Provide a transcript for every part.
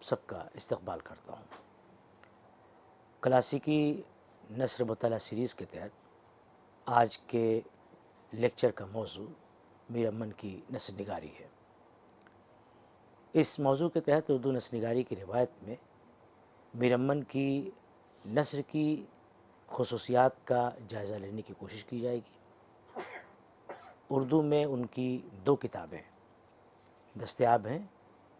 سب کا استقبال کرتا ہوں۔ کلاسیکی نثر مطالعہ سیریز کے تحت آج کے لیکچر کا موضوع میر امن کی نثر نگاری ہے۔ اس موضوع کے تحت اردو نثر نگاری کی روایت میں میر امن کی نثر کی خصوصیات کا جائزہ لینے کی کوشش کی جائے گی۔ اردو میں ان کی 2 کتابیں دستیاب ہیں،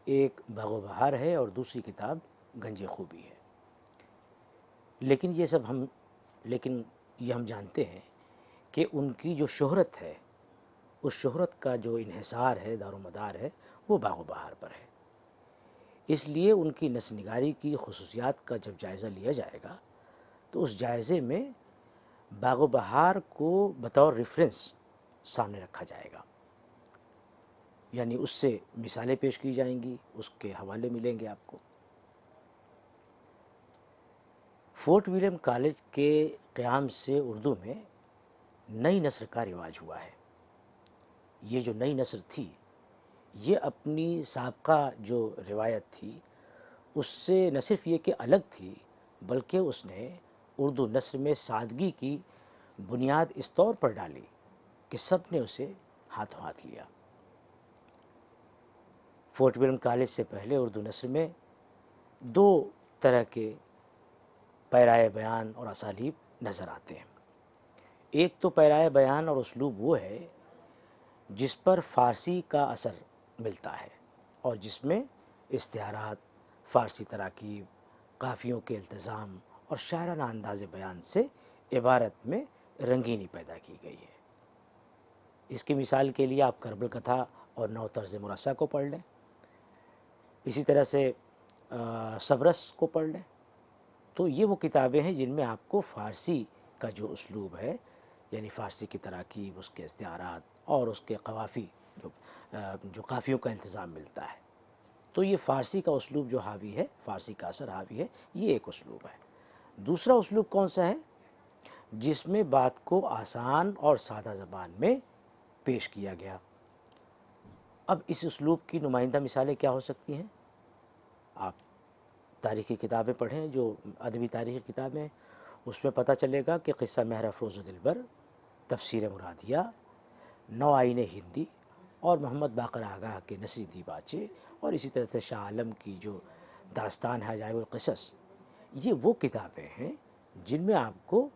ایک باغ و بہار ہے اور دوسری کتاب گنج خوبی ہے۔ لیکن یہ ہم جانتے ہیں کہ ان کی جو شہرت ہے، اس شہرت کا جو انحصار ہے، دار و مدار ہے، وہ باغ و بہار پر ہے۔ اس لیے ان کی نثر نگاری کی خصوصیات کا جب جائزہ لیا جائے گا تو اس جائزے میں باغ و بہار کو بطور ریفرنس سامنے رکھا جائے گا، یعنی اس سے مثالیں پیش کی جائیں گی، اس کے حوالے ملیں گے آپ کو۔ فورٹ ولیم کالج کے قیام سے اردو میں نئی نثر کا رواج ہوا ہے۔ یہ جو نئی نثر تھی، یہ اپنی سابقہ جو روایت تھی اس سے نہ صرف یہ کہ الگ تھی، بلکہ اس نے اردو نثر میں سادگی کی بنیاد اس طور پر ڈالی کہ سب نے اسے ہاتھوں ہاتھ لیا۔ فورٹ ولیم کالج سے پہلے اردو نثر میں 2 طرح کے پیرائے بیان اور اسالیب نظر آتے ہیں۔ ایک تو پیرائے بیان اور اسلوب وہ ہے جس پر فارسی کا اثر ملتا ہے اور جس میں استعارات، فارسی تراکیب، قافیوں کے التزام اور شاعرانہ انداز بیان سے عبارت میں رنگینی پیدا کی گئی ہے۔ اس کی مثال کے لیے آپ کربل کتھا اور نو طرز مرصع کو پڑھ لیں، اسی طرح سے سبرس کو پڑھ لیں، تو یہ وہ کتابیں ہیں جن میں آپ کو فارسی کا جو اسلوب ہے، یعنی فارسی کی تراکیب، اس کے استعارات اور اس کے قوافی جو قافیوں کا انتظام ملتا ہے، تو یہ فارسی کا اسلوب جو حاوی ہے، فارسی کا اثر حاوی ہے، یہ ایک اسلوب ہے۔ دوسرا اسلوب کون سا ہے؟ جس میں بات کو آسان اور سادہ زبان میں پیش کیا گیا۔ اب اس اسلوب کی نمائندہ مثالیں کیا ہو سکتی ہیں؟ آپ تاریخی کتابیں پڑھیں، جو ادبی تاریخی کتابیں، اس میں پتہ چلے گا کہ قصہ مہر افروز و دلبر، تفسیر مرادیہ، نو آئین ہندی اور محمد باقر آگاہ کے نثری دیباچے، اور اسی طرح سے شاہ عالم کی جو داستان ہے عجائب القصص، یہ وہ کتابیں ہیں جن میں آپ کو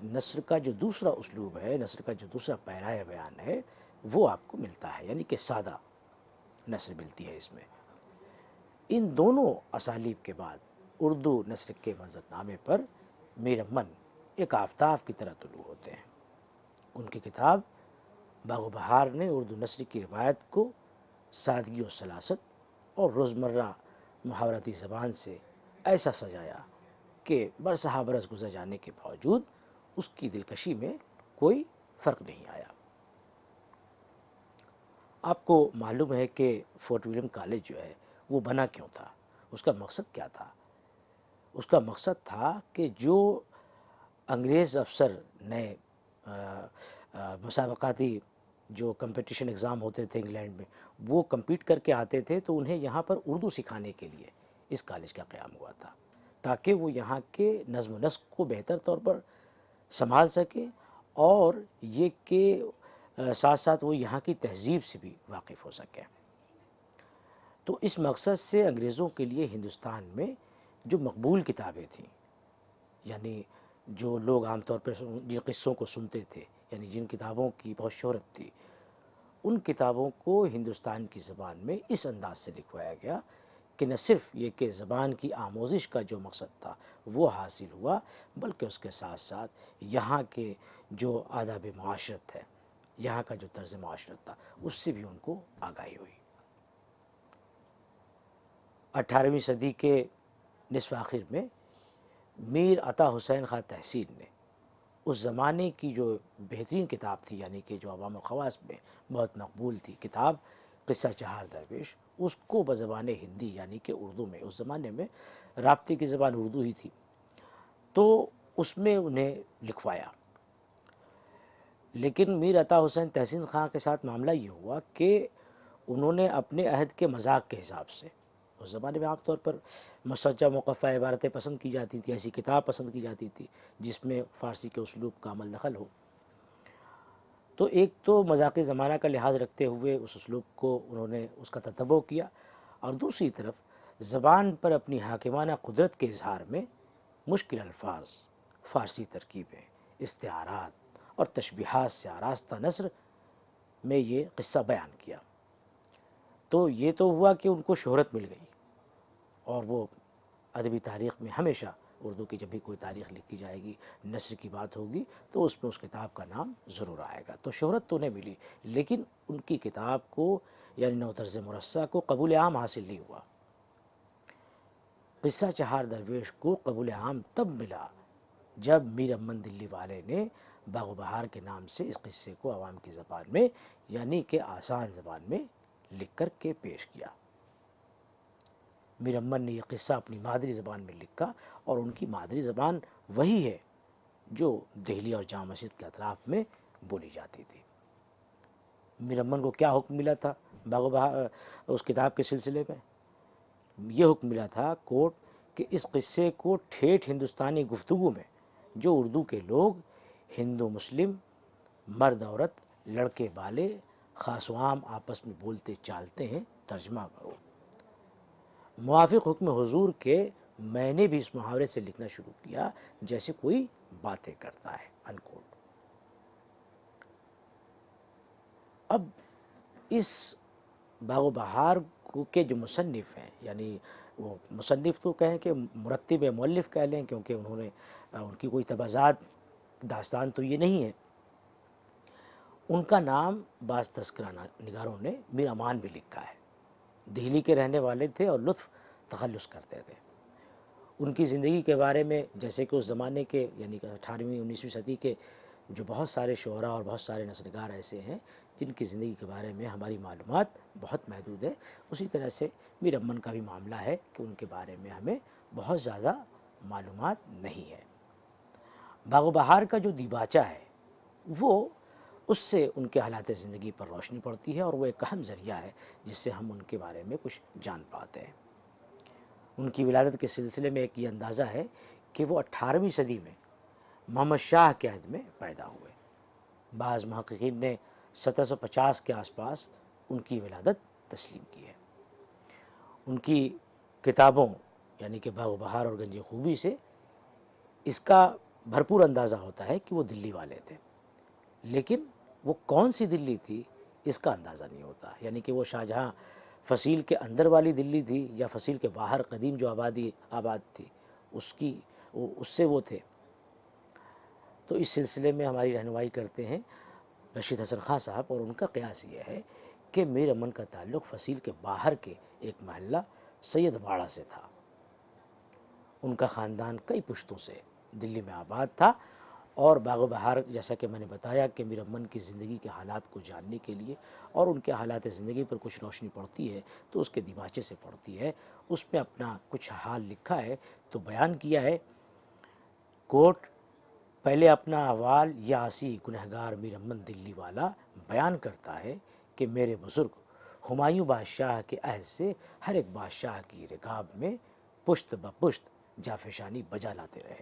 نثر کا جو دوسرا اسلوب ہے، نثر کا جو دوسرا پیرائے بیان ہے، وہ آپ کو ملتا ہے، یعنی کہ سادہ نثر ملتی ہے اس میں۔ ان دونوں اسالیب کے بعد اردو نثر کے منظرنامے پر میر امن ایک آفتاب کی طرح طلوع ہوتے ہیں۔ ان کی کتاب باغ و بہار نے اردو نثر کی روایت کو سادگی و سلاست اور روزمرہ محاورتی زبان سے ایسا سجایا کہ برسہ برس گزر جانے کے باوجود اس کی دلکشی میں کوئی فرق نہیں آیا۔ آپ کو معلوم ہے کہ فورٹ ولیم کالج جو ہے وہ بنا کیوں تھا، اس کا مقصد کیا تھا؟ اس کا مقصد تھا کہ جو انگریز افسر نئے مسابقاتی جو کمپٹیشن ایگزام ہوتے تھے انگلینڈ میں، وہ کمپیٹ کر کے آتے تھے، تو انہیں یہاں پر اردو سکھانے کے لیے اس کالج کا قیام ہوا تھا، تاکہ وہ یہاں کے نظم و نسق کو بہتر طور پر سنبھال سکیں اور یہ کہ ساتھ ساتھ وہ یہاں کی تہذیب سے بھی واقف ہو سکیں۔ تو اس مقصد سے انگریزوں کے لیے ہندوستان میں جو مقبول کتابیں تھیں، یعنی جو لوگ عام طور پر جن قصوں کو سنتے تھے، یعنی جن کتابوں کی بہت شہرت تھی، ان کتابوں کو ہندوستان کی زبان میں اس انداز سے لکھوایا گیا کہ نہ صرف یہ کہ زبان کی آموزش کا جو مقصد تھا وہ حاصل ہوا، بلکہ اس کے ساتھ ساتھ یہاں کے جو آداب معاشرت ہے، یہاں کا جو طرز معاشرت تھا، اس سے بھی ان کو آگاہی ہوئی۔ 18ویں صدی کے نصف آخر میں میر عطا حسین خان تحصیل نے اس زمانے کی جو بہترین کتاب تھی، یعنی کہ جو عوام و خواص میں بہت مقبول تھی کتاب قصہ چہار درویش، اس کو بزبان ہندی یعنی کہ اردو میں، اس زمانے میں رابطے کی زبان اردو ہی تھی، تو اس میں انہیں لکھوایا۔ لیکن میر عطا حسین تحصیل خان کے ساتھ معاملہ یہ ہوا کہ انہوں نے اپنے عہد کے مذاق کے حساب سے اس زمانے میں عام طور پر مسجع مقفع عبارتیں پسند کی جاتی تھیں، ایسی کتاب پسند کی جاتی تھی جس میں فارسی کے اسلوب کا عمل دخل ہو۔ تو ایک تو مذاقی زمانہ کا لحاظ رکھتے ہوئے اس اسلوب کو انہوں نے اس کا تتبع کیا، اور دوسری طرف زبان پر اپنی حاکمانہ قدرت کے اظہار میں مشکل الفاظ، فارسی ترکیبیں، استعارات اور تشبیہات سے آراستہ نثر میں یہ قصہ بیان کیا۔ تو یہ تو ہوا کہ ان کو شہرت مل گئی، اور وہ ادبی تاریخ میں ہمیشہ اردو کی جب بھی کوئی تاریخ لکھی جائے گی، نثر کی بات ہوگی تو اس میں اس کتاب کا نام ضرور آئے گا۔ تو شہرت تو نہیں ملی، لیکن ان کی کتاب کو یعنی نو طرز مرصع کو قبول عام حاصل نہیں ہوا۔ قصہ چہار درویش کو قبول عام تب ملا جب میر امن دلی والے نے باغ و بہار کے نام سے اس قصے کو عوام کی زبان میں یعنی کہ آسان زبان میں لکھ کر کے پیش کیا۔ میر امن نے یہ قصہ اپنی مادری زبان میں لکھا، اور ان کی مادری زبان وہی ہے جو دہلی اور جامع مسجد کے اطراف میں بولی جاتی تھی۔ میر امن کو کیا حکم ملا تھا باغ و بہار اس کتاب کے سلسلے میں؟ یہ حکم ملا تھا کوٹ کہ اس قصے کو ٹھیٹھ ہندوستانی گفتگو میں جو اردو کے لوگ ہندو مسلم، مرد عورت، لڑکے بالے، خاص و عام آپس میں بولتے چالتے ہیں ترجمہ کرو۔ موافق حکم حضور کے میں نے بھی اس محاورے سے لکھنا شروع کیا جیسے کوئی باتیں کرتا ہے انکوٹ۔ اب اس باغ و بہار کے جو مصنف ہیں، یعنی وہ مصنف تو کہیں کہ مرتب مؤلف کہہ لیں، کیونکہ انہوں نے ان کی کوئی تبعات داستان تو یہ نہیں ہے، ان کا نام بعض تذکرہ نگاروں نے میر امان بھی لکھا ہے۔ دہلی کے رہنے والے تھے اور لطف تخلص کرتے تھے۔ ان کی زندگی کے بارے میں جیسے کہ اس زمانے کے یعنی کہ 18ویں 19ویں صدی کے جو بہت سارے شعراء اور بہت سارے نثرنگار ایسے ہیں جن کی زندگی کے بارے میں ہماری معلومات بہت محدود ہے، اسی طرح سے میر امن کا بھی معاملہ ہے کہ ان کے بارے میں ہمیں بہت زیادہ معلومات نہیں ہے۔ باغ و بہار کا جو دیباچہ ہے وہ اس سے ان کے حالات زندگی پر روشنی پڑتی ہے، اور وہ ایک اہم ذریعہ ہے جس سے ہم ان کے بارے میں کچھ جان پاتے ہیں۔ ان کی ولادت کے سلسلے میں ایک یہ اندازہ ہے کہ وہ 18ویں صدی میں محمد شاہ کے عہد میں پیدا ہوئے۔ بعض محققین نے 1750 کے آس پاس ان کی ولادت تسلیم کی ہے۔ ان کی کتابوں یعنی کہ باغ و بہار اور گنج خوبی سے اس کا بھرپور اندازہ ہوتا ہے کہ وہ دلی والے تھے، لیکن وہ کون سی دلی تھی اس کا اندازہ نہیں ہوتا، یعنی کہ وہ شاہجہاں فصیل کے اندر والی دلی تھی یا فصیل کے باہر قدیم جو آباد تھی اس سے وہ تھے۔ تو اس سلسلے میں ہماری رہنمائی کرتے ہیں رشید حسن خان صاحب، اور ان کا قیاس یہ ہے کہ میر امن کا تعلق فصیل کے باہر کے ایک محلہ سید واڑہ سے تھا۔ ان کا خاندان کئی پشتوں سے دلی میں آباد تھا، اور باغ و بہار جیسا کہ میں نے بتایا کہ میر امن کی زندگی کے حالات کو جاننے کے لیے اور ان کے حالات زندگی پر کچھ روشنی پڑتی ہے تو اس کے دیباچے سے پڑتی ہے۔ اس میں اپنا کچھ حال لکھا ہے تو بیان کیا ہے کوٹ، پہلے اپنا احوال یہ آسی گنہگار میر امن دلی والا بیان کرتا ہے کہ میرے بزرگ ہمایوں بادشاہ کے عہد سے ہر ایک بادشاہ کی رکاب میں پشت بپشت جافشانی بجا لاتے رہے،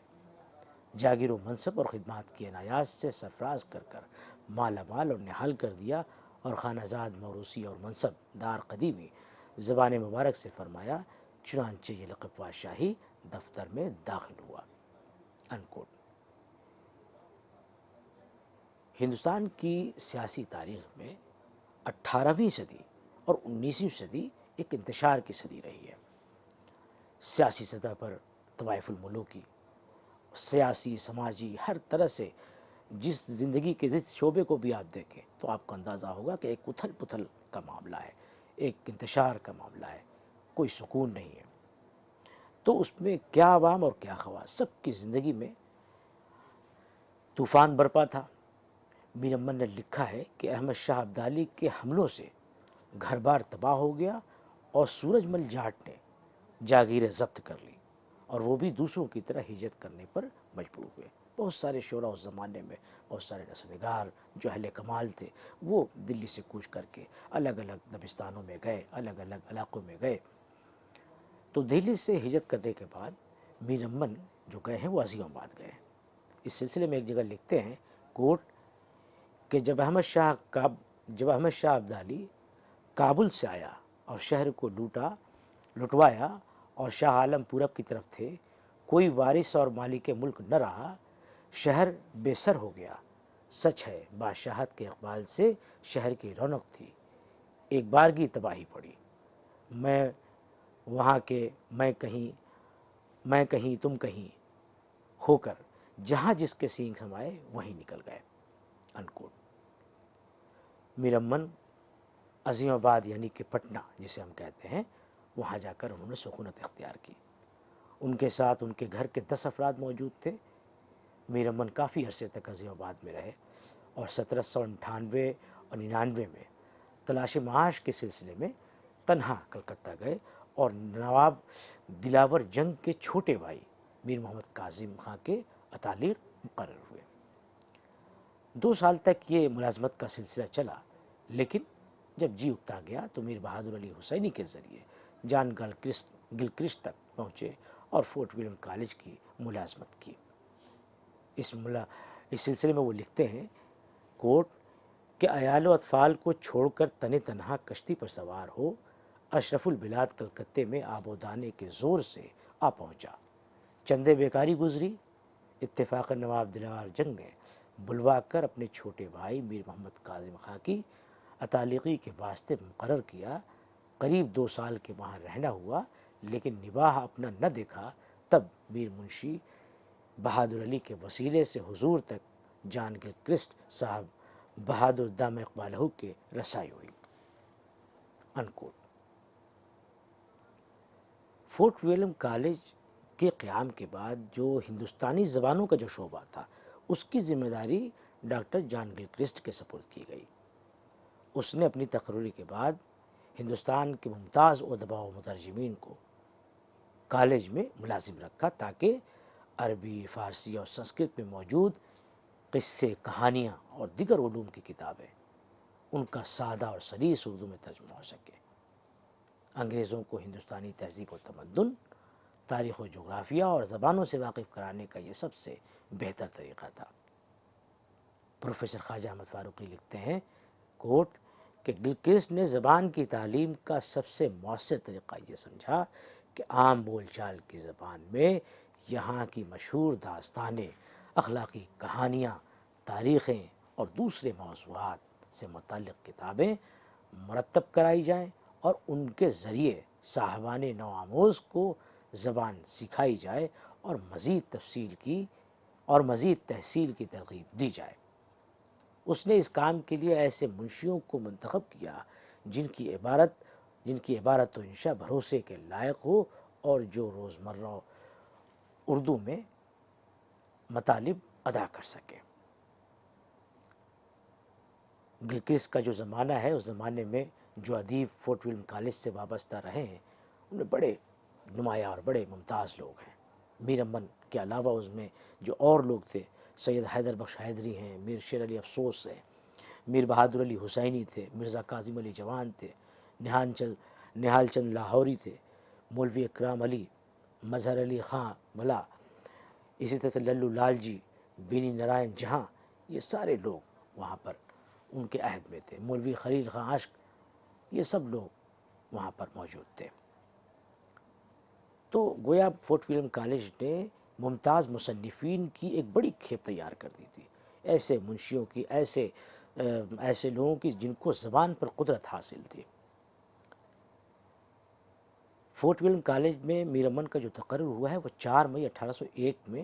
جاگیر و منصب اور خدمات کی عنایات سے سرفراز کر مالا مال اور نہال کر دیا، اور خانہ زاد موروثی اور منصب دار قدیمی زبان مبارک سے فرمایا، چنانچہ یہ لقب بادشاہی دفتر میں داخل ہوا۔ انکوٹ۔ ہندوستان کی سیاسی تاریخ میں 18ویں صدی اور 19ویں صدی ایک انتشار کی صدی رہی ہے۔ سیاسی سطح پر طوائف الملوکی، سیاسی سماجی ہر طرح سے جس زندگی کے جس شعبے کو بھی آپ دیکھیں تو آپ کو اندازہ ہوگا کہ ایک اتھل پتھل کا معاملہ ہے، ایک انتشار کا معاملہ ہے، کوئی سکون نہیں ہے۔ تو اس میں کیا عوام اور کیا خواص، سب کی زندگی میں طوفان برپا تھا۔ میر امن نے لکھا ہے کہ احمد شاہ ابدالی کے حملوں سے گھر بار تباہ ہو گیا، اور سورج مل جاٹ نے جاگیریں ضبط کر لی، اور وہ بھی دوسروں کی طرح ہجرت کرنے پر مجبور ہوئے۔ بہت سارے شعراء اس زمانے میں، بہت سارے نثرنگار جو اہل کمال تھے وہ دلی سے کوچ کر کے الگ الگ دبستانوں میں گئے، الگ الگ علاقوں میں گئے۔ تو دہلی سے ہجرت کرنے کے بعد میر امن جو گئے ہیں وہ عظیم آباد گئے ہیں۔ اس سلسلے میں ایک جگہ لکھتے ہیں کوٹ کہ جب احمد شاہ ابدالی کابل سے آیا اور شہر کو لٹوایا اور شاہ عالم پورب کی طرف تھے، کوئی وارث اور مالک ملک نہ رہا، شہر بے سر ہو گیا۔ سچ ہے بادشاہت کے اقبال سے شہر کی رونق تھی، ایک بارگی تباہی پڑی۔ میں وہاں کے میں کہیں تم کہیں ہو کر جہاں جس کے سینگ سمائے وہیں نکل گئے۔ انکوٹ۔ میر امن عظیم آباد یعنی کہ پٹنہ جسے ہم کہتے ہیں، وہاں جا کر انہوں نے سکونت اختیار کی۔ ان کے ساتھ ان کے گھر کے 10 افراد موجود تھے۔ میر امن کافی عرصے تک عظیم آباد میں رہے اور 1798 اور 99 میں تلاش معاش کے سلسلے میں تنہا کلکتہ گئے اور نواب دلاور جنگ کے چھوٹے بھائی میر محمد کاظم خان کے اتالیق مقرر ہوئے۔ 2 سال تک یہ ملازمت کا سلسلہ چلا، لیکن جب جی اکتا گیا تو میر بہادر علی حسینی کے ذریعے جان گلکرسٹ تک پہنچے اور فورٹ ولیم کالج کی ملازمت کی۔ اس سلسلے میں وہ لکھتے ہیں کوٹ کہ عیال و اطفال کو چھوڑ کر تنہا کشتی پر سوار ہو اشرف البلاد کلکتے میں آب و دانے کے زور سے آ پہنچا۔ چندے بیکاری گزری، اتفاق نواب دلاور جنگ نے بلوا کر اپنے چھوٹے بھائی میر محمد کاظم خان کی اتالیقی کے واسطے مقرر کیا۔ قریب 2 سال کے وہاں رہنا ہوا، لیکن نباہ اپنا نہ دیکھا تب میر منشی بہادر علی کے وسیلے سے حضور تک جان گلکرسٹ صاحب بہادر دام اقبالہ کے رسائی ہوئی۔ انکوٹ۔ فورٹ ولیم کالج کے قیام کے بعد جو ہندوستانی زبانوں کا جو شعبہ تھا، اس کی ذمہ داری ڈاکٹر جان گلکرسٹ کے سپرد کی گئی۔ اس نے اپنی تقرری کے بعد ہندوستان کے ممتاز ادباء و مترجمین کو کالج میں ملازم رکھا تاکہ عربی، فارسی اور سنسکرت میں موجود قصے، کہانیاں اور دیگر علوم کی کتابیں ان کا سادہ اور سلیس اردو میں ترجمہ ہو سکے۔ انگریزوں کو ہندوستانی تہذیب و تمدن، تاریخ و جغرافیہ اور زبانوں سے واقف کرانے کا یہ سب سے بہتر طریقہ تھا۔ پروفیسر خواجہ احمد فاروقی لکھتے ہیں کوٹ کہ گلکرسٹ نے زبان کی تعلیم کا سب سے مؤثر طریقہ یہ سمجھا کہ عام بول چال کی زبان میں یہاں کی مشہور داستانیں، اخلاقی کہانیاں، تاریخیں اور دوسرے موضوعات سے متعلق کتابیں مرتب کرائی جائیں اور ان کے ذریعے صاحبان نو آموز کو زبان سکھائی جائے اور مزید تحصیل کی ترغیب دی جائے۔ اس نے اس کام کے لیے ایسے منشیوں کو منتخب کیا جن کی عبارت و انشاء بھروسے کے لائق ہو اور جو روزمرہ اردو میں مطالب ادا کر سکے۔ گلکرسٹ کا جو زمانہ ہے، اس زمانے میں جو ادیب فورٹ ولیم کالج سے وابستہ رہے ہیں ان میں بڑے نمایاں اور بڑے ممتاز لوگ ہیں۔ میر امن کے علاوہ اس میں جو اور لوگ تھے، سید حیدر بخش حیدری ہیں، میر شیر علی افسوس ہیں، میر بہادر علی حسینی تھے، مرزا کاظم علی جوان تھے، نہال چند لاہوری تھے، مولوی اکرام علی، مظہر علی خان ملا، اسی طرح سے للو لال جی، بینی نارائن جہاں، یہ سارے لوگ وہاں پر ان کے عہد میں تھے، مولوی خلیل خان عاشق، یہ سب لوگ وہاں پر موجود تھے۔ تو گویا فورٹ ولیم کالج نے ممتاز مصنفین کی ایک بڑی کھیپ تیار کر دی تھی، ایسے منشیوں کی، ایسے لوگوں کی جن کو زبان پر قدرت حاصل تھی۔ فورٹ ولیم کالج میں میر امن کا جو تقرر ہوا ہے وہ 4 مئی 1801 میں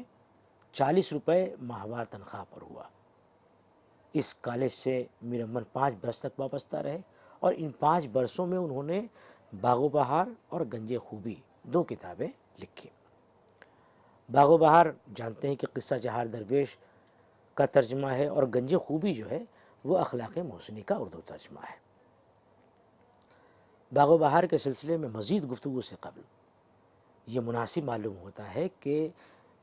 40 روپے ماہوار تنخواہ پر ہوا۔ اس کالج سے میر امن 5 برس تک وابستہ رہے اور ان 5 برسوں میں انہوں نے باغ و بہار اور گنج خوبی 2 کتابیں لکھی۔ باغ و بہار جانتے ہیں کہ قصہ چہار درویش کا ترجمہ ہے اور گنج خوبی جو ہے وہ اخلاق محسنی کا اردو ترجمہ ہے۔ باغ و بہار کے سلسلے میں مزید گفتگو سے قبل یہ مناسب معلوم ہوتا ہے کہ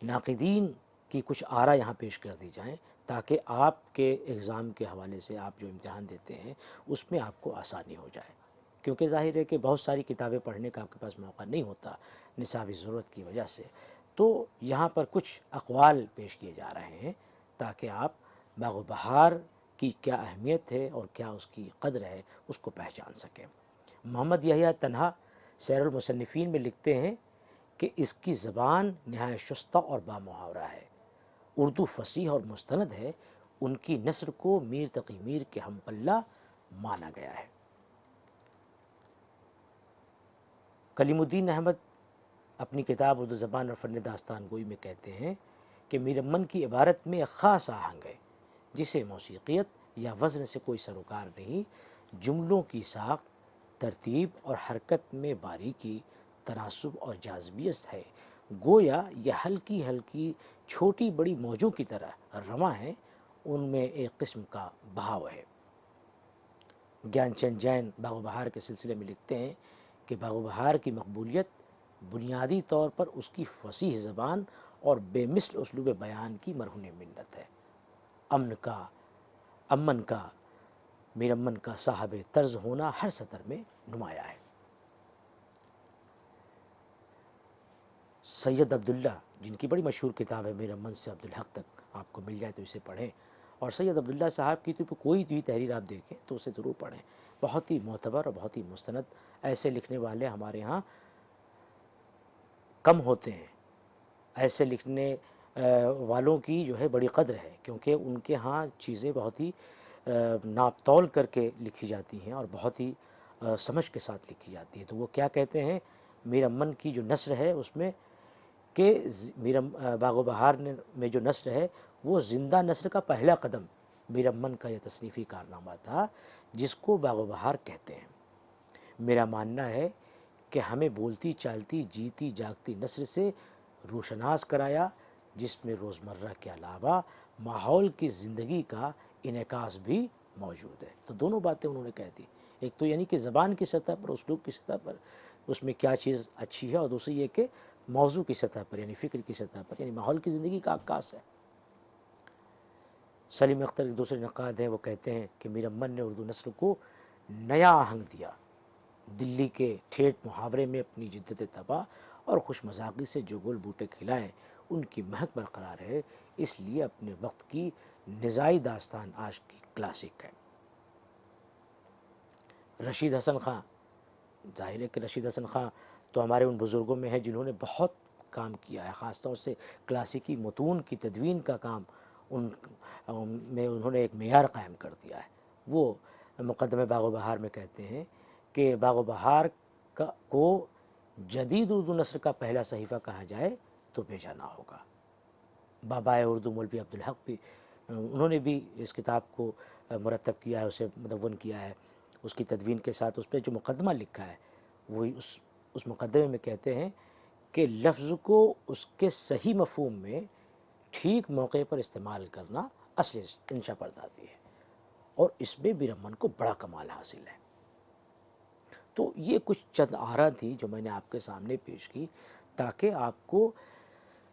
ناقدین کی کچھ آرا یہاں پیش کر دی جائیں تاکہ آپ کے ایگزام کے حوالے سے آپ جو امتحان دیتے ہیں اس میں آپ کو آسانی ہو جائے۔ کیونکہ ظاہر ہے کہ بہت ساری کتابیں پڑھنے کا آپ کے پاس موقع نہیں ہوتا نصابی ضرورت کی وجہ سے، تو یہاں پر کچھ اقوال پیش کیے جا رہے ہیں تاکہ آپ باغ و بہار کی کیا اہمیت ہے اور کیا اس کی قدر ہے اس کو پہچان سکیں۔ محمد یحییٰ تنہا سیر المصنفین میں لکھتے ہیں کہ اس کی زبان نہایت شستہ اور بامحاورہ ہے، اردو فصیح اور مستند ہے، ان کی نثر کو میر تقی میر کے ہم پلہ مانا گیا ہے۔ کلیم الدین احمد اپنی کتاب اردو زبان اور فن داستان گوئی میں کہتے ہیں کہ میر امن کی عبارت میں ایک خاص آہنگ ہے جسے موسیقیت یا وزن سے کوئی سروکار نہیں، جملوں کی ساخت، ترتیب اور حرکت میں باریکی، تناسب اور جاذبیت ہے، گویا یہ ہلکی ہلکی چھوٹی بڑی موجوں کی طرح رواں ہے، ان میں ایک قسم کا بہاؤ ہے۔ گیان چند جین باغ و بہار کے سلسلے میں لکھتے ہیں کہ باغ و بہار کی مقبولیت بنیادی طور پر اس کی فصیح زبان اور بے مثل اسلوب بیان کی مرہون منت ہے۔ امن کا میر امن کا صاحب طرز ہونا ہر سطر میں نمایاں ہے۔ سید عبداللہ، جن کی بڑی مشہور کتاب ہے میر امن سے عبدالحق تک، آپ کو مل جائے تو اسے پڑھیں، اور سید عبداللہ صاحب کی تو کوئی بھی تحریر آپ دیکھیں تو اسے ضرور پڑھیں، بہت ہی معتبر اور بہت ہی مستند۔ ایسے لکھنے والے ہمارے ہاں کم ہوتے ہیں، ایسے لکھنے والوں کی جو ہے بڑی قدر ہے، کیونکہ ان کے ہاں چیزیں بہت ہی ناپ تول کر کے لکھی جاتی ہیں اور بہت ہی سمجھ کے ساتھ لکھی جاتی ہے۔ تو وہ کیا کہتے ہیں، میر امن کی جو نثر ہے اس میں کہ باغ و بہار میں جو نثر ہے وہ زندہ نثر کا پہلا قدم میر امن کا یہ تصنیفی کارنامہ تھا جس کو باغ و بہار کہتے ہیں۔ میرا ماننا ہے کہ ہمیں بولتی چالتی جیتی جاگتی نثر سے روشناس کرایا، جس میں روزمرہ کے علاوہ ماحول کی زندگی کا انعکاس بھی موجود ہے۔ تو دونوں باتیں انہوں نے کہہ دی، ایک تو یعنی کہ زبان کی سطح پر، اسلوب کی سطح پر اس میں کیا چیز اچھی ہے، اور دوسری یہ کہ موضوع کی سطح پر یعنی فکر کی سطح پر، یعنی ماحول کی زندگی کا عکاس ہے۔ سلیم اختر ایک دوسرے نقاد ہیں، وہ کہتے ہیں کہ میر امن نے اردو نثر کو نیا آہنگ دیا، دلی کے ٹھیٹھ محاورے میں اپنی جدت طبع اور خوش مذاقی سے جو گل بوٹے کھلائیں ان کی مہک برقرار ہے، اس لیے اپنے وقت کی نزاعی داستان آج کی کلاسک ہے۔ رشید حسن خان، ظاہر ہے کہ رشید حسن خان تو ہمارے ان بزرگوں میں ہیں جنہوں نے بہت کام کیا ہے، خاص طور سے کلاسیکی متون کی تدوین کا کام ان میں انہوں نے ایک معیار قائم کر دیا ہے۔ وہ مقدمہ باغ و بہار میں کہتے ہیں کہ باغ و بہار کو جدید اردو نثر کا پہلا صحیفہ کہا جائے تو بھیجا نہ ہوگا۔ بابائے اردو مولوی عبدالحق بھی، انہوں نے بھی اس کتاب کو مرتب کیا ہے، اسے مدون کیا ہے، اس کی تدوین کے ساتھ اس پہ جو مقدمہ لکھا ہے وہی اس مقدمے میں کہتے ہیں کہ لفظ کو اس کے صحیح مفہوم میں ٹھیک موقع پر استعمال کرنا اصل انشا پردازی ہے، اور اس میں میر امن کو بڑا کمال حاصل ہے۔ تو یہ کچھ چند آراء تھی جو میں نے آپ کے سامنے پیش کی تاکہ آپ کو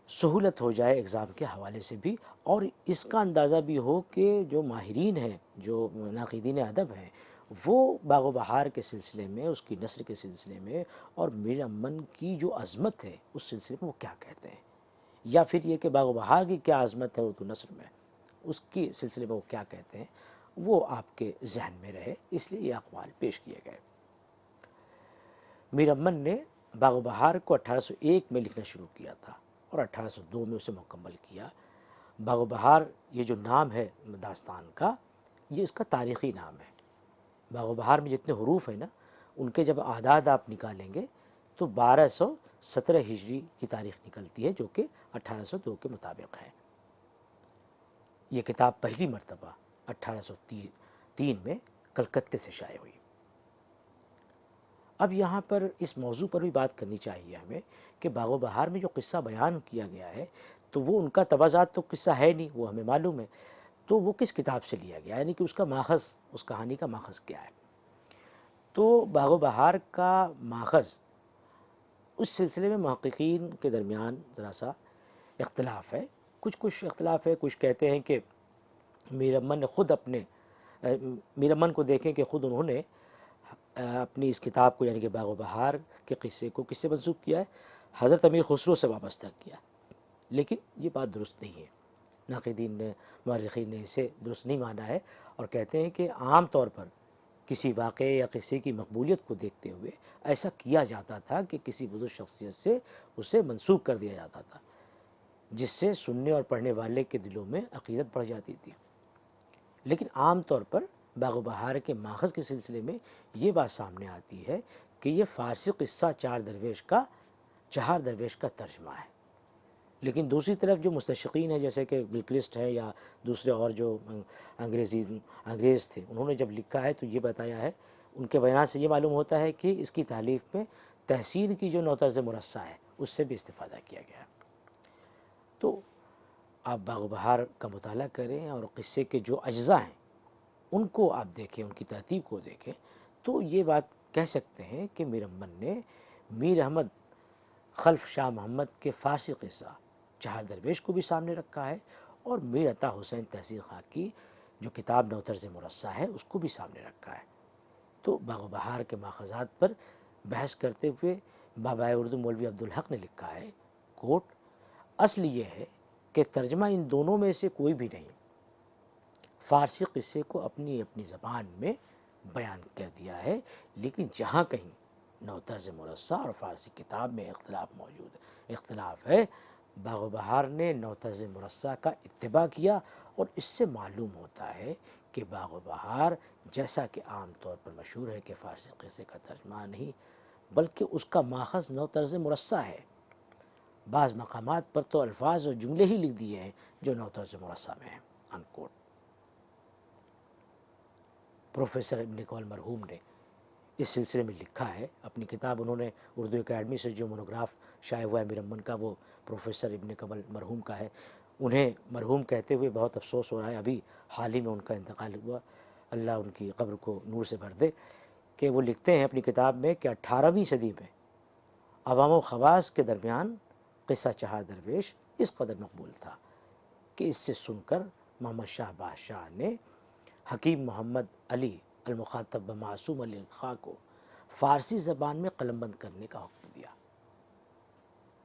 سہولت ہو جائے ایگزام کے حوالے سے بھی، اور اس کا اندازہ بھی ہو کہ جو ماہرین ہیں، جو ناقدین ادب ہیں، وہ باغ و بہار کے سلسلے میں، اس کی نثر کے سلسلے میں اور میر امن کی جو عظمت ہے اس سلسلے میں وہ کیا کہتے ہیں، یا پھر یہ کہ باغ و بہار کی کیا عظمت ہے اردو نثر میں اس کے سلسلے میں وہ کیا کہتے ہیں، وہ آپ کے ذہن میں رہے، اس لیے یہ اقوال پیش کیے گئے۔ میر امن نے باغ و بہار کو 1801 میں لکھنا شروع کیا تھا اور 1802 میں اسے مکمل کیا۔ باغ و بہار یہ جو نام ہے داستان کا، یہ اس کا تاریخی نام ہے۔ باغ و بہار میں جتنے حروف ہیں نا، ان کے جب اعداد آپ نکالیں گے تو 1217 ہجری کی تاریخ نکلتی ہے، جو کہ 1802 کے مطابق ہے۔ یہ کتاب پہلی مرتبہ 1803 میں کلکتے سے شائع ہوئی۔ اب یہاں پر اس موضوع پر بھی بات کرنی چاہیے ہمیں کہ باغ و بہار میں جو قصہ بیان کیا گیا ہے تو وہ ان کا تبعات تو قصہ ہے نہیں، وہ ہمیں معلوم ہے، تو وہ کس کتاب سے لیا گیا، یعنی کہ اس کا ماخذ، اس کہانی کا ماخذ کیا ہے۔ تو باغ و بہار کا ماخذ اس سلسلے میں محققین کے درمیان ذرا سا اختلاف ہے، کچھ اختلاف ہے، کچھ کہتے ہیں کہ میر امن نے خود میر امن کو دیکھیں کہ خود انہوں نے اپنی اس کتاب کو یعنی کہ باغ و بہار کے قصے کو کس سے منسوب کیا ہے؟ حضرت امیر خسرو سے وابستہ کیا، لیکن یہ بات درست نہیں ہے۔ ناقدین نے، مورخین نے اسے درست نہیں مانا ہے اور کہتے ہیں کہ عام طور پر کسی واقعے یا قصے کی مقبولیت کو دیکھتے ہوئے ایسا کیا جاتا تھا کہ کسی بزرگ شخصیت سے اسے منسوب کر دیا جاتا تھا، جس سے سننے اور پڑھنے والے کے دلوں میں عقیدت بڑھ جاتی تھی۔ لیکن عام طور پر باغ و بہار کے ماخذ کے سلسلے میں یہ بات سامنے آتی ہے کہ یہ فارسی قصہ چہار درویش کا ترجمہ ہے۔ لیکن دوسری طرف جو مستشرقین ہیں جیسے کہ گلکرسٹ ہے یا دوسرے اور جو انگریز تھے، انہوں نے جب لکھا ہے تو یہ بتایا ہے، ان کے بیان سے یہ معلوم ہوتا ہے کہ اس کی تالیف میں تحسین کی جو نوطرز مرصع ہے اس سے بھی استفادہ کیا گیا ہے۔ تو آپ باغ و بہار کا مطالعہ کریں اور قصے کے جو اجزاء ہیں ان کو آپ دیکھیں، ان کی ترتیب کو دیکھیں، تو یہ بات کہہ سکتے ہیں کہ میر امن نے میر احمد خلف شاہ محمد کے فارسی قصہ چہار درویش کو بھی سامنے رکھا ہے اور میر عطا حسین تحصیل خاں کی جو کتاب نوطرز مرصع ہے اس کو بھی سامنے رکھا ہے۔ تو باغ و بہار کے ماخذات پر بحث کرتے ہوئے بابائے اردو مولوی عبدالحق نے لکھا ہے، کوٹ، اصل یہ ہے کہ ترجمہ ان دونوں میں سے کوئی بھی نہیں، فارسی قصے کو اپنی اپنی زبان میں بیان کر دیا ہے، لیکن جہاں کہیں نوطرز مرصع اور فارسی کتاب میں اختلاف ہے، باغ و بہار نے نوطرز مرصع کا اتباع کیا اور اس سے معلوم ہوتا ہے کہ باغ و بہار جیسا کہ عام طور پر مشہور ہے کہ فارسی قصے کا ترجمہ نہیں بلکہ اس کا ماخذ نوطرز مرصع ہے۔ بعض مقامات پر تو الفاظ اور جملے ہی لکھ دیے ہیں جو نوطرز مرصع میں ہیں، انکوٹ۔ پروفیسر ابن کمل مرحوم نے اس سلسلے میں لکھا ہے، اپنی کتاب انہوں نے اردو اکیڈمی سے جو مونوگراف شائع ہوا ہے میر امن کا، وہ پروفیسر ابن کمل مرحوم کا ہے۔ انہیں مرحوم کہتے ہوئے بہت افسوس ہو رہا ہے، ابھی حال ہی میں ان کا انتقال ہوا، اللہ ان کی قبر کو نور سے بھر دے، کہ وہ لکھتے ہیں اپنی کتاب میں کہ 18ویں صدی میں عوام و خواص کے درمیان قصہ چہار درویش اس قدر مقبول تھا کہ اس سے سن کر محمد شاہ بادشاہ نے حکیم محمد علی المخاطب بمعصوم علی خاں کو فارسی زبان میں قلم بند کرنے کا حکم دیا۔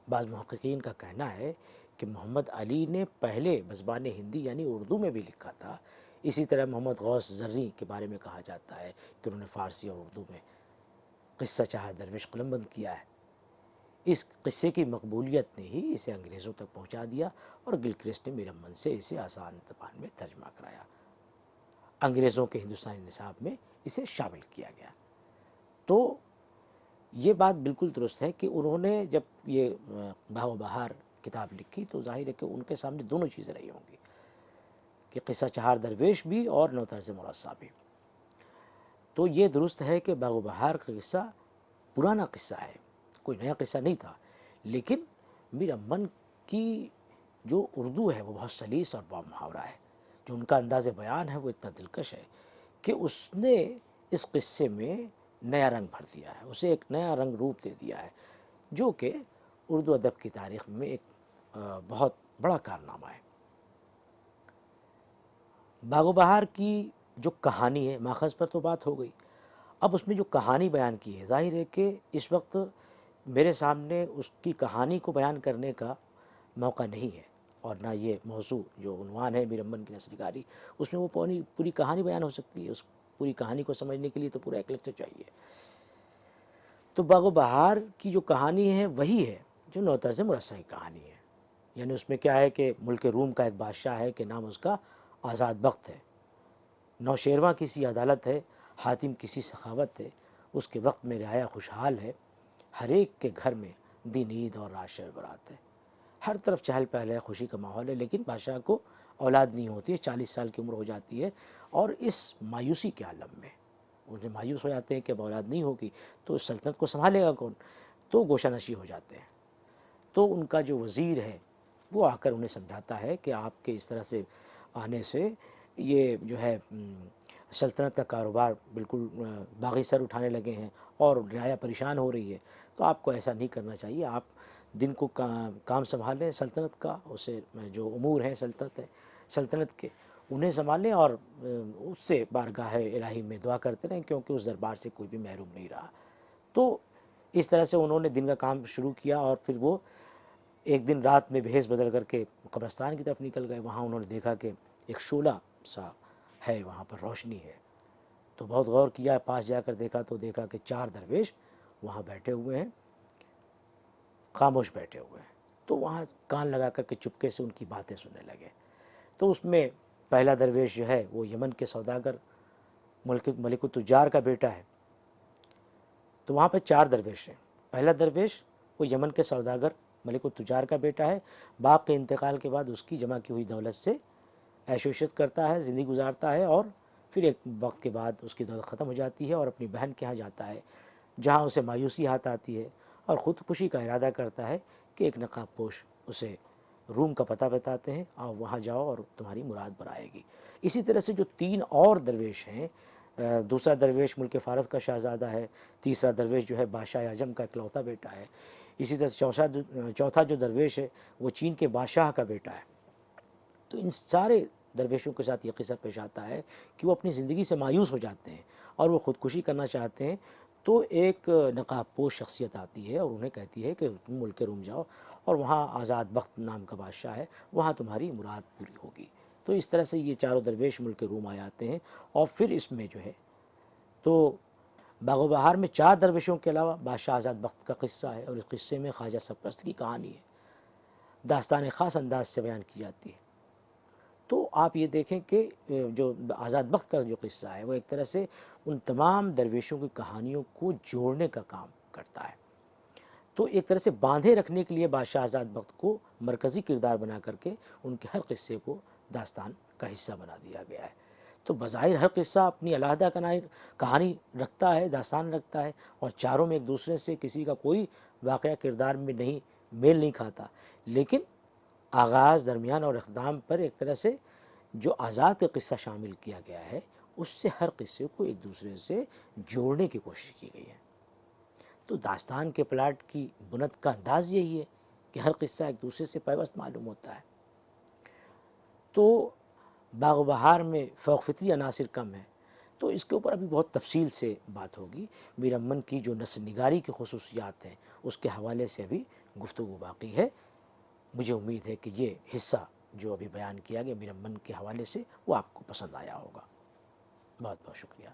بعض محققین کا کہنا ہے کہ محمد علی نے پہلے بزبان ہندی یعنی اردو میں بھی لکھا تھا۔ اسی طرح محمد غوث زرعی کے بارے میں کہا جاتا ہے کہ انہوں نے فارسی اور اردو میں قصہ چہار درویش قلم بند کیا ہے۔ اس قصے کی مقبولیت نے ہی اسے انگریزوں تک پہنچا دیا اور گلکرسٹ نے میر امن سے اسے آسان زبان میں ترجمہ کرایا۔ انگریزوں کے ہندوستانی نصاب میں اسے شامل کیا گیا۔ تو یہ بات بالکل درست ہے کہ انہوں نے جب یہ باغ و بہار کتاب لکھی تو ظاہر ہے کہ ان کے سامنے دونوں چیزیں رہی ہوں گی کہ قصہ چہار درویش بھی اور نوطرز مرصع بھی۔ تو یہ درست ہے کہ باغ و بہار کا قصہ پرانا قصہ ہے، کوئی نیا قصہ نہیں تھا، لیکن میر امن کی جو اردو ہے وہ بہت سلیس اور با محاورہ ہے، جو ان کا انداز بیان ہے وہ اتنا دلکش ہے کہ اس نے اس قصے میں نیا رنگ بھر دیا ہے، اسے ایک نیا رنگ روپ دے دیا ہے، جو کہ اردو ادب کی تاریخ میں ایک بہت بڑا کارنامہ ہے۔ باغ و بہار کی جو کہانی ہے، ماخذ پر تو بات ہو گئی، اب اس میں جو کہانی بیان کی ہے، ظاہر ہے کہ اس وقت میرے سامنے اس کی کہانی کو بیان کرنے کا موقع نہیں ہے، اور نہ یہ موضوع جو عنوان ہے میر امن کی نثرگاری، اس میں وہ پوری کہانی بیان ہو سکتی ہے۔ اس پوری کہانی کو سمجھنے کے لیے تو پورا ایک لیکچر چاہیے۔ تو باغ و بہار کی جو کہانی ہے وہی ہے جو نوطرز مرصع کی کہانی ہے، یعنی اس میں کیا ہے کہ ملک روم کا ایک بادشاہ ہے کہ نام اس کا آزاد بخت ہے، نوشیرواں کسی عدالت ہے، حاتم کسی سخاوت ہے، اس کے وقت میں رعایا خوشحال ہے، ہر ایک کے گھر میں دن عید اور رات شب برات ہے، ہر طرف چہل پہل ہے، خوشی کا ماحول ہے، لیکن بادشاہ کو اولاد نہیں ہوتی ہے، 40 سال کی عمر ہو جاتی ہے، اور اس مایوسی کے عالم میں انہیں مایوس ہو جاتے ہیں کہ اب اولاد نہیں ہوگی تو اس سلطنت کو سنبھالے گا کون، تو گوشہ نشی ہو جاتے ہیں۔ تو ان کا جو وزیر ہے وہ آ کر انہیں سمجھاتا ہے کہ آپ کے اس طرح سے آنے سے یہ جو ہے سلطنت کا کاروبار بالکل باغی سر اٹھانے لگے ہیں اور رعایا پریشان ہو رہی ہے، تو آپ کو ایسا نہیں کرنا چاہیے، آپ دن کو کام سنبھالیں سلطنت کا، اسے جو امور ہیں سلطنت کے انہیں سنبھالیں اور اس سے بارگاہ الہی میں دعا کرتے رہیں، کیونکہ اس دربار سے کوئی بھی محروم نہیں رہا۔ تو اس طرح سے انہوں نے دن کا کام شروع کیا، اور پھر وہ ایک دن رات میں بھیس بدل کر کے قبرستان کی طرف نکل گئے۔ وہاں انہوں نے دیکھا کہ ایک شعلہ سا ہے، وہاں پر روشنی ہے۔ تو بہت غور کیا، پاس جا کر دیکھا تو دیکھا کہ 4 درویش وہاں بیٹھے ہوئے ہیں، خاموش بیٹھے ہوئے ہیں۔ تو وہاں کان لگا کر کے چپکے سے ان کی باتیں سننے لگے۔ تو اس میں پہلا درویش جو ہے وہ یمن کے سوداگر ملک التجار کا بیٹا ہے۔ تو وہاں پہ 4 درویش ہیں۔ پہلا درویش وہ یمن کے سوداگر ملک التجار کا بیٹا ہے، باپ کے انتقال کے بعد اس کی جمع کی ہوئی دولت سے عیش و عشرت کرتا ہے، زندگی گزارتا ہے، اور پھر ایک وقت کے بعد اس کی دولت ختم ہو جاتی ہے اور اپنی بہن کے ہاں جاتا ہے، جہاں اسے مایوسی ہاتھ آتی ہے اور خودکشی کا ارادہ کرتا ہے کہ ایک نقاب پوش اسے روم کا پتہ بتاتے ہیں، اور وہاں جاؤ اور تمہاری مراد برائے گی۔ اسی طرح سے جو 3 اور درویش ہیں، دوسرا درویش ملک فارس کا شہزادہ ہے، تیسرا درویش جو ہے بادشاہ اعظم کا اکلوتا بیٹا ہے، اسی طرح سے چوتھا جو درویش ہے وہ چین کے بادشاہ کا بیٹا ہے۔ تو ان سارے درویشوں کے ساتھ یہ قصہ پیش آتا ہے کہ وہ اپنی زندگی سے مایوس ہو جاتے ہیں اور وہ خودکشی کرنا چاہتے ہیں۔ تو ایک نقاب پوش شخصیت آتی ہے اور انہیں کہتی ہے کہ تم ملک روم جاؤ، اور وہاں آزاد بخت نام کا بادشاہ ہے، وہاں تمہاری مراد پوری ہوگی۔ تو اس طرح سے یہ چاروں درویش ملک روم آ جاتے ہیں، اور پھر اس میں جو ہے تو باغ و بہار میں 4 درویشوں کے علاوہ بادشاہ آزاد بخت کا قصہ ہے، اور اس قصے میں خواجہ سرپرست کی کہانی ہے، داستان خاص انداز سے بیان کی جاتی ہے۔ تو آپ یہ دیکھیں کہ جو آزاد بخت کا جو قصہ ہے وہ ایک طرح سے ان تمام درویشوں کی کہانیوں کو جوڑنے کا کام کرتا ہے۔ تو ایک طرح سے باندھے رکھنے کے لیے بادشاہ آزاد بخت کو مرکزی کردار بنا کر کے ان کے ہر قصے کو داستان کا حصہ بنا دیا گیا ہے۔ تو بظاہر ہر قصہ اپنی علیحدہ کہانی رکھتا ہے، داستان رکھتا ہے، اور چاروں میں ایک دوسرے سے کسی کا کوئی واقعہ کردار میں نہیں میل نہیں کھاتا، لیکن آغاز، درمیان اور اختتام پر ایک طرح سے جو آزاد کا قصہ شامل کیا گیا ہے، اس سے ہر قصے کو ایک دوسرے سے جوڑنے کی کوشش کی گئی ہے۔ تو داستان کے پلاٹ کی بنت کا انداز یہی ہے کہ ہر قصہ ایک دوسرے سے پیوست معلوم ہوتا ہے۔ تو باغ و بہار میں فوق فطری عناصر کم ہیں، تو اس کے اوپر ابھی بہت تفصیل سے بات ہوگی۔ میر امن کی جو نثر نگاری کی خصوصیات ہیں اس کے حوالے سے ابھی گفتگو باقی ہے۔ مجھے امید ہے کہ یہ حصہ جو ابھی بیان کیا گیا میر امن کے حوالے سے وہ آپ کو پسند آیا ہوگا۔ بہت بہت شکریہ۔